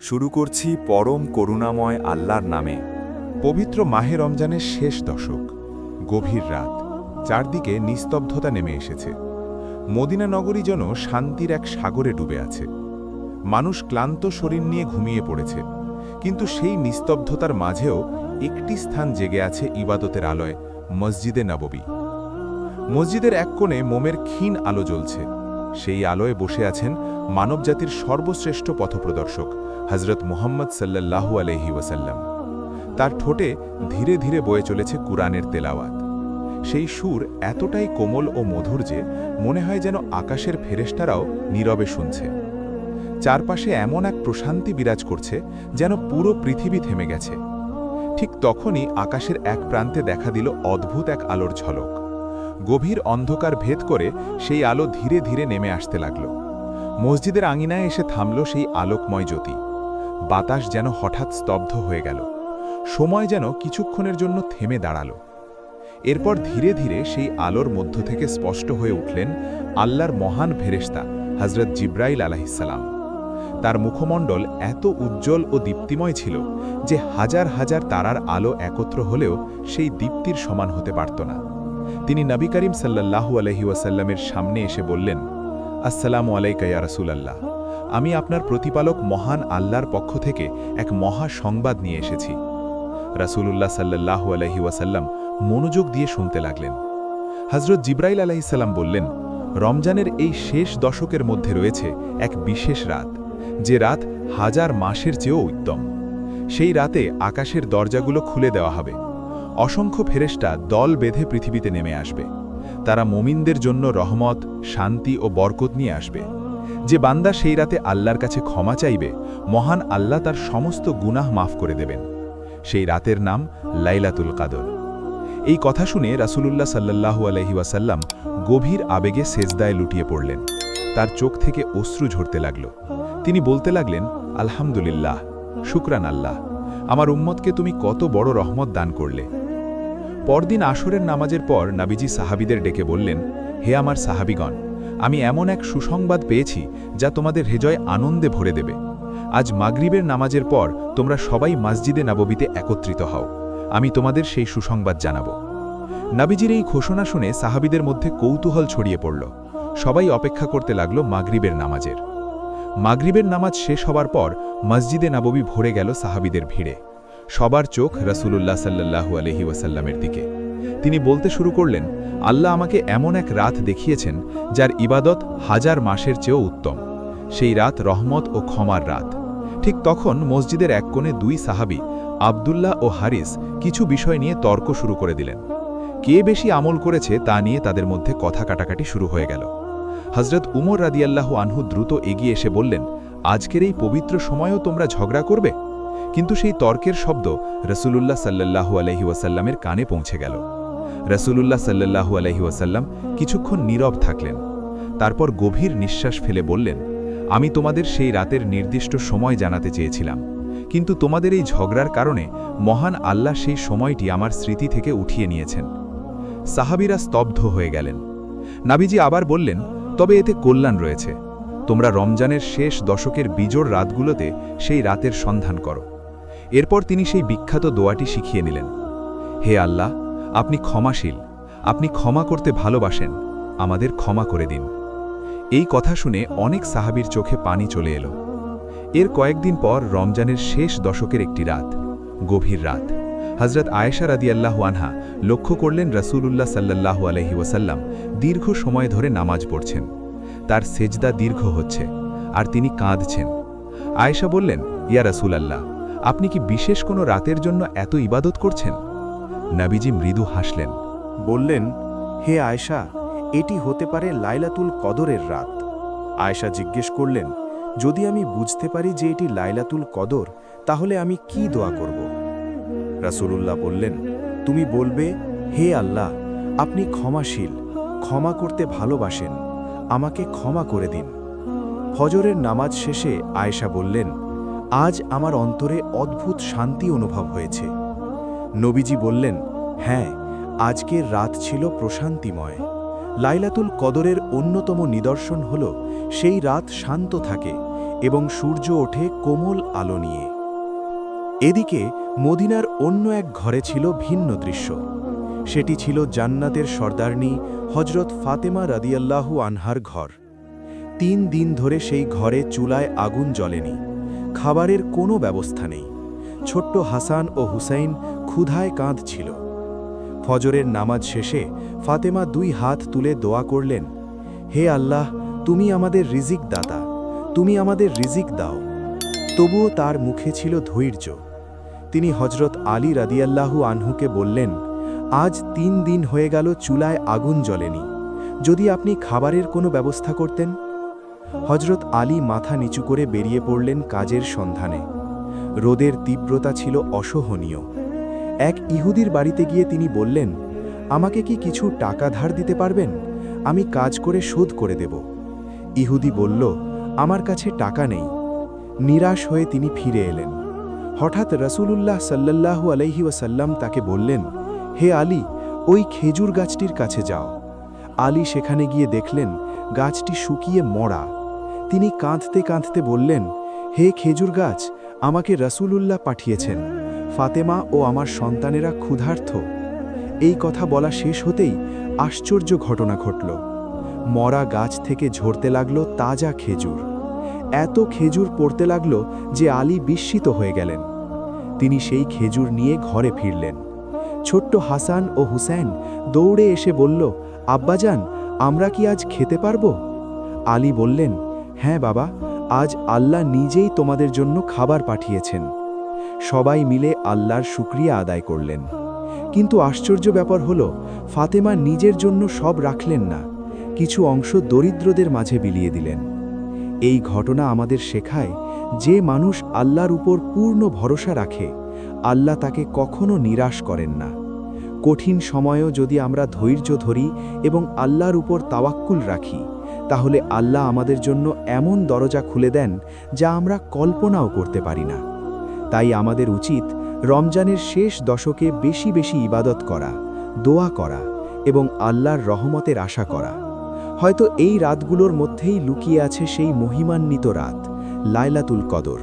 শুরু করছি পরম করুণাময় আল্লাহর নামে। পবিত্র মাহে রমজানের শেষ দশক, গভীর রাত, চারদিকে নিস্তব্ধতা নেমে এসেছে। মদিনা নগরী যেন শান্তির এক সাগরে ডুবে আছে। মানুষ ক্লান্ত শরীর নিয়ে ঘুমিয়ে পড়েছে, কিন্তু সেই নিস্তব্ধতার মাঝেও একটি স্থান জেগে আছে ইবাদতের আলোয়, মসজিদে নববী। মসজিদের এক কোণে মোমের ক্ষীণ আলো জ্বলছে। সেই আলোয় বসে আছেন মানবজাতির সর্বশ্রেষ্ঠ পথপ্রদর্শক হজরত মুহাম্মদ সাল্লাল্লাহু আলাইহি ওয়াসাল্লাম। তার ঠোঁটে ধীরে ধীরে বয়ে চলেছে কুরআনের তেলাওয়াত। সেই সুর এতটাই কোমল ও মধুর যে মনে হয় যেন আকাশের ফেরেশতারাও নীরবে শুনছে। চারপাশে এমন এক প্রশান্তি বিরাজ করছে যেন পুরো পৃথিবী থেমে গেছে। ঠিক তখনই আকাশের এক প্রান্তে দেখা দিল অদ্ভুত এক আলোর ঝলক। গভীর অন্ধকার ভেদ করে সেই আলো ধীরে ধীরে নেমে আসতে লাগল। মসজিদের আঙিনায় এসে থামল সেই আলোকময় জ্যোতি। বাতাস যেন হঠাৎ স্তব্ধ হয়ে গেল। সময় যেন কিছুক্ষণের জন্য থেমে দাঁড়াল। এরপর ধীরে ধীরে সেই আলোর মধ্য থেকে স্পষ্ট হয়ে উঠলেন আল্লাহর মহান ফেরেশতা হজরত জিব্রাইল আলাইহিসসালাম। তার মুখমণ্ডল এত উজ্জ্বল ও দীপ্তিময় ছিল যে হাজার হাজার তারার আলো একত্র হলেও সেই দীপ্তির সমান হতে পারত না। তিনি নবী করিম সাল্লাল্লাহু আলাইহি ওয়াসাল্লামের সামনে এসে বললেন, আসসালামু আলাইকা ইয়া রাসূলাল্লাহ, আমি আপনার প্রতিপালক মহান আল্লাহর পক্ষ থেকে এক মহা সংবাদ নিয়ে এসেছি। রাসূলুল্লাহ সাল্লাল্লাহু আলাইহি ওয়াসাল্লাম মনোযোগ দিয়ে শুনতে লাগলেন। হযরত জিব্রাইল আলাইহিসসালাম বললেন, রমজানের এই শেষ দশকের মধ্যে রয়েছে এক বিশেষ রাত, যে রাত হাজার মাসের চেয়েও উত্তম। সেই রাতে আকাশের দরজাগুলো খুলে দেওয়া হবে। অসংখ্য ফেরেশতা দল বেঁধে পৃথিবীতে নেমে আসবে। তারা মুমিনদের জন্য রহমত, শান্তি ও বরকত নিয়ে আসবে। যে বান্দা সেই রাতে আল্লাহর কাছে ক্ষমা চাইবে, মহান আল্লাহ তার সমস্ত গুনাহ মাফ করে দেবেন। সেই রাতের নাম লাইলাতুল কদর। এই কথা শুনে রাসূলুল্লাহ সাল্লাল্লাহু আলাইহি ওয়াসাল্লাম গভীর আবেগে সেজদায় লুটিয়ে পড়লেন। তার চোখ থেকে অশ্রু ঝরতে লাগল। তিনি বলতে লাগলেন, আলহামদুলিল্লাহ, শুকরান আল্লাহ, আমার উম্মতকে তুমি কত বড় রহমত দান করলে। পরদিন আসরের নামাজের পর নবীজি সাহাবীদের ডেকে বললেন, হে আমার সাহাবীগণ, আমি এমন এক সুসংবাদ পেয়েছি যা তোমাদের হৃদয় আনন্দে ভরে দেবে। আজ মাগরিবের নামাজের পর তোমরা সবাই মসজিদে নববীতে একত্রিত হও। আমি তোমাদের সেই সুসংবাদ জানাব। নবীজির এই ঘোষণা শুনে সাহাবীদের মধ্যে কৌতূহল ছড়িয়ে পড়ল। সবাই অপেক্ষা করতে লাগল মাগরিবের নামাজের। মাগরিবের নামাজ শেষ হবার পর মসজিদে নববী ভরে গেল সাহাবীদের ভিড়ে। সবার চোখ রাসূলুল্লাহ সাল্লাল্লাহু আলাইহি ওয়াসাল্লামের দিকে। তিনি বলতে শুরু করলেন, আল্লাহ আমাকে এমন এক রাত দেখিয়েছেন যার ইবাদত হাজার মাসের চেয়েও উত্তম। সেই রাত রহমত ও ক্ষমার রাত। ঠিক তখন মসজিদের এক কোণে দুই সাহাবী আব্দুল্লাহ ও হারিস কিছু বিষয় নিয়ে তর্ক শুরু করে দিলেন। কে বেশি আমল করেছে তা নিয়ে তাদের মধ্যে কথা কাটাকাটি শুরু হয়ে গেল। হযরত উমর রাদিয়াল্লাহু আনহু দ্রুত এগিয়ে এসে বললেন, আজকের এই পবিত্র সময়েও তোমরা ঝগড়া করবে? কিন্তু সেই তর্কের শব্দ রাসূলুল্লাহ সাল্লাল্লাহু আলাইহি ওয়াসাল্লামের কানে পৌঁছে গেল। রাসূলুল্লাহ সাল্লাল্লাহু আলাইহি ওয়াসাল্লাম কিছুক্ষণ নীরব থাকলেন। তারপর গভীর নিঃশ্বাস ফেলে বললেন, আমি তোমাদের সেই রাতের নির্দিষ্ট সময় জানাতে চেয়েছিলাম, কিন্তু তোমাদের এই ঝগড়ার কারণে মহান আল্লাহ সেই সময়টি আমার স্মৃতি থেকে উঠিয়ে নিয়েছেন। সাহাবীরা স্তব্ধ হয়ে গেলেন। নবীজি আবার বললেন, তবে এতে কল্যাণ রয়েছে। তোমরা রমজানের শেষ দশকের বিজোড় রাতগুলোতে সেই রাতের সন্ধান করো। এরপর তিনি সেই বিখ্যাত দোয়াটি শিখিয়ে নিলেন, হে আল্লাহ, আপনি ক্ষমাশীল, আপনি ক্ষমা করতে ভালোবাসেন, আমাদের ক্ষমা করে দিন। এই কথা শুনে অনেক সাহাবীর চোখে পানি চলে এলো। এর কয়েকদিন পর রমজানের শেষ দশকের একটি রাত, গভীর রাত। হযরত আয়েশা রাদিয়াল্লাহু আনহা লক্ষ্য করলেন রাসূলুল্লাহ সাল্লাল্লাহু আলাইহি ওয়াসাল্লাম দীর্ঘ সময় ধরে নামাজ পড়ছেন। তার সেজদা দীর্ঘ হচ্ছে আর তিনি কাঁদছেন। আয়েশা বললেন, ইয়া রাসূলাল্লাহ, আপনি কি বিশেষ কোনো রাতের জন্য এত ইবাদত করছেন? নবীজি মৃদু হাসলেন, বললেন, হে আয়েশা, এটি হতে পারে লাইলাতুল কদরের রাত। আয়েশা জিজ্ঞেস করলেন, যদি আমি বুঝতে পারি যে এটি লাইলাতুল কদর, তাহলে আমি কি দোয়া করব? রাসূলুল্লাহ বললেন, তুমি বলবে, হে আল্লাহ, আপনি ক্ষমাশীল, ক্ষমা করতে ভালোবাসেন, আমাকে ক্ষমা করে দিন। ফজরের নামাজ শেষে আয়েশা বললেন, আজ আমার অন্তরে অদ্ভুত শান্তি অনুভব হয়েছে। নবীজি বললেন, হ্যাঁ, আজকের রাত ছিল প্রশান্তিময়। লাইলাতুল কদরের অন্যতম নিদর্শন হল সেই রাত শান্ত থাকে এবং সূর্য ওঠে কোমল আলো নিয়ে। এদিকে মদিনার অন্য এক ঘরে ছিল ভিন্ন দৃশ্য। সেটি ছিল জান্নাতের সর্দারনী হজরত ফাতেমা রাদিয়াল্লাহু আনহার ঘর। 3 দিন ধরে সেই ঘরে চুলায় আগুন জ্বলেনি, খাবারের কোনো ব্যবস্থা নেই। ছোট্ট হাসান ও হুসাইন ক্ষুধায় কাঁদছিল। ফজরের নামাজ শেষে ফাতেমা 2 হাত তুলে দোয়া করলেন, হে আল্লাহ, তুমি আমাদের রিজিক দাতা, তুমি আমাদের রিজিক দাও। তবুও তার মুখে ছিল ধৈর্য। তিনি হজরত আলী রাদিয়াল্লাহু আনহুকে বললেন, আজ 3 দিন হয়ে গেল চুলায় আগুন জ্বলেনি, যদি আপনি খাবারের কোনো ব্যবস্থা করতেন। হজরত আলী মাথা নিচু করে বেরিয়ে পড়লেন কাজের সন্ধানে। রোদের তীব্রতা ছিল অসহনীয়। এক ইহুদির বাড়িতে গিয়ে তিনি বললেন, আমাকে কি কিছু টাকা ধার দিতে পারবেন? আমি কাজ করে শোধ করে দেব। ইহুদি বলল, আমার কাছে টাকা নেই। নিরাশ হয়ে তিনি ফিরে এলেন। হঠাৎ রাসূলুল্লাহ সাল্লাল্লাহু আলাইহি ওয়াসাল্লাম তাকে বললেন, হে আলী, ওই খেজুর গাছটির কাছে যাও। আলী সেখানে গিয়ে দেখলেন গাছটি শুকিয়ে মরা। তিনি কাঁদতে কাঁদতে বললেন, হে খেজুর গাছ, আমাকে রাসূলুল্লাহ পাঠিয়েছেন, ফাতেমা ও আমার সন্তানেরা ক্ষুধার্ত। এই কথা বলা শেষ হতেই আশ্চর্য ঘটনা ঘটল। মরা গাছ থেকে ঝরতে লাগল তাজা খেজুর। এত খেজুর পড়তে লাগল যে আলী বিস্মিত হয়ে গেলেন। তিনি সেই খেজুর নিয়ে ঘরে ফিরলেন। ছোট্ট হাসান ও হুসাইন দৌড়ে এসে বলল, আব্বাজান, আমরা কি আজ খেতে পারব? আলী বললেন, হ্যাঁ বাবা, আজ আল্লাহ নিজেই তোমাদের জন্য খাবার পাঠিয়েছেন। সবাই মিলে আল্লাহর শুকরিয়া আদায় করলেন। কিন্তু আশ্চর্য ব্যাপার হলো, ফাতেমা নিজের জন্য সব রাখলেন না, কিছু অংশ দরিদ্রদের মাঝে বিলিয়ে দিলেন। এই ঘটনা আমাদের শেখায়, যে মানুষ আল্লাহর উপর পূর্ণ ভরসা রাখে, আল্লাহ তাকে কখনো নিরাশ করেন না। কঠিন সময়েও যদি আমরা ধৈর্য ধরি এবং আল্লাহর উপর তাওয়াক্কুল রাখি, তাহলে আল্লাহ আমাদের জন্য এমন দরজা খুলে দেন যা আমরা কল্পনাও করতে পারি না। তাই আমাদের উচিত রমজানের শেষ দশকে বেশি বেশি ইবাদত করা, দোয়া করা এবং আল্লাহর রহমতের আশা করা। হয়তো এই রাতগুলোর মধ্যেই লুকিয়ে আছে সেই মহিমান্বিত রাত, লাইলাতুল কদর।